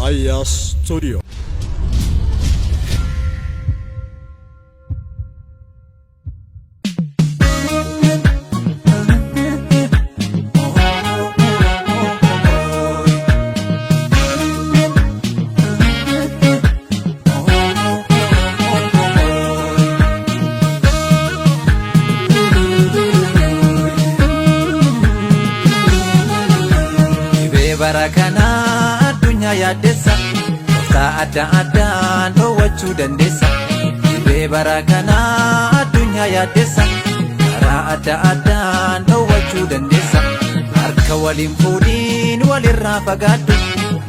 Aya Studio. Barakana addunyaa yaaddessa tooftaa adda addaan dhoowwachuu dandeessa. Dhibee barakana addunyaa yaaddessa karaa adda addaan dhoowwachuu dandeessa. Harka waliin fuudhiin walirraa fagaadhu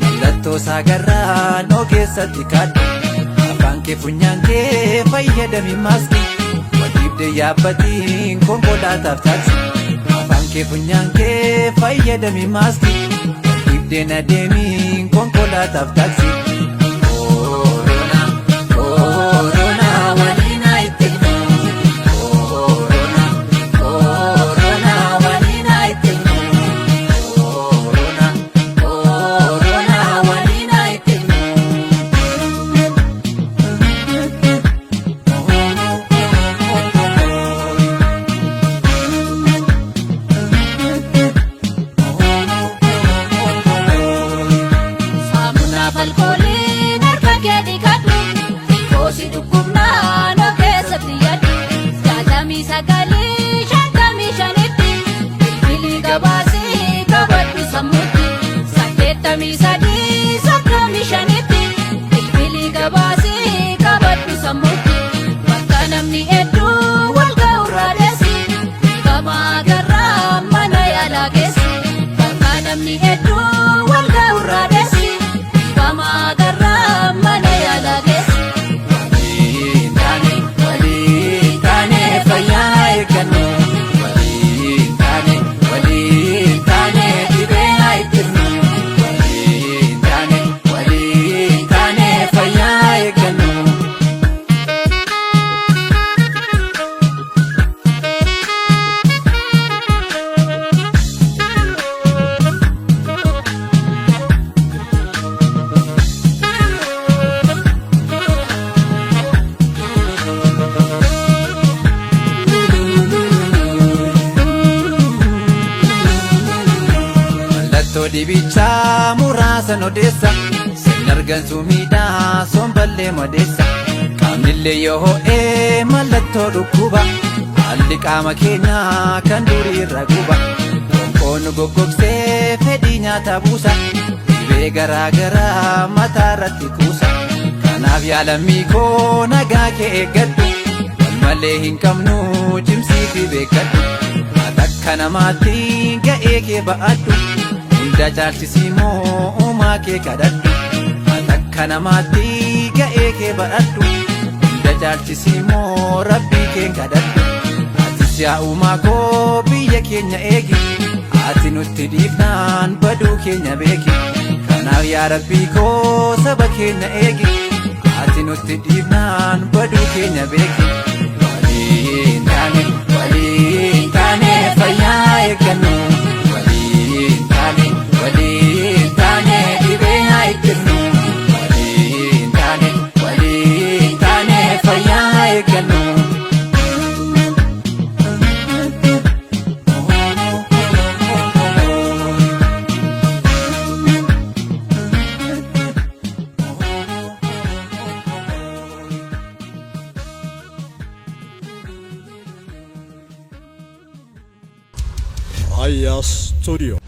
mallattoo saagarraa noo keessatti kaadhu. Afaan kee funyaan kee fayyadami maaskii waliibdee yaabbatiin konkolaataaf taaksi. Afaan kee funyaan kee fayyadami maaskii dena deemiin konkolaataaf taaksi. Corona, corona waliin ayittinu. Corona, corona waliin ayittinu. Corona, corona waliin ayittinu. Alkooliin harka kee dhiqadhu koosi dhukkubnaa noo keessatti yaaddu. 69 bilbilii gabaasii qabadhu sammuutti. 83 bilbilii gabaasii qabadhu sammuutti. Bakka namni hedduu wal ga'urraa deessi gamaa garraa mana yaalaa geessi. Bakka namni hedduu wal ga'urraa deessi. Dibichaa muraasa odeessa sin argansu miidhaa somballee madeessa. Qaamnillee yoo ho'ee mallattoo dhukkuba haalli qaama keenyaa kan durii irra guba. Qoonqoon goggogsee fedhii nyaataa buusa dhibee garaa garaa mataa irratti kuusa. Kanaaf yaalammii koo nagaa kee eeggadhu wal malee hin qabnu cimsii fi beekadhu. Akka namaatti ga'ee kee ba'adhu hunda caalchisii moo uumaa kee kadhadhu. Akka namaatti ga'ee kee ba'adhu hunda caalchisii moo rabbii kee kadhadhu. Atis yaa uumaa koo biyya keenya eegi ati nutti dhiifnaan baduu keenya beeki. Kanaaf yaa rabbii koo saba keenya eegi ati nutti dhiifnaan baduu keenya beeki. Waliin taane fayyaa eeggannu. Waliin taane dhibee haa ittisnu. Waliin taane fayyaa eeggannu. Aya Studio.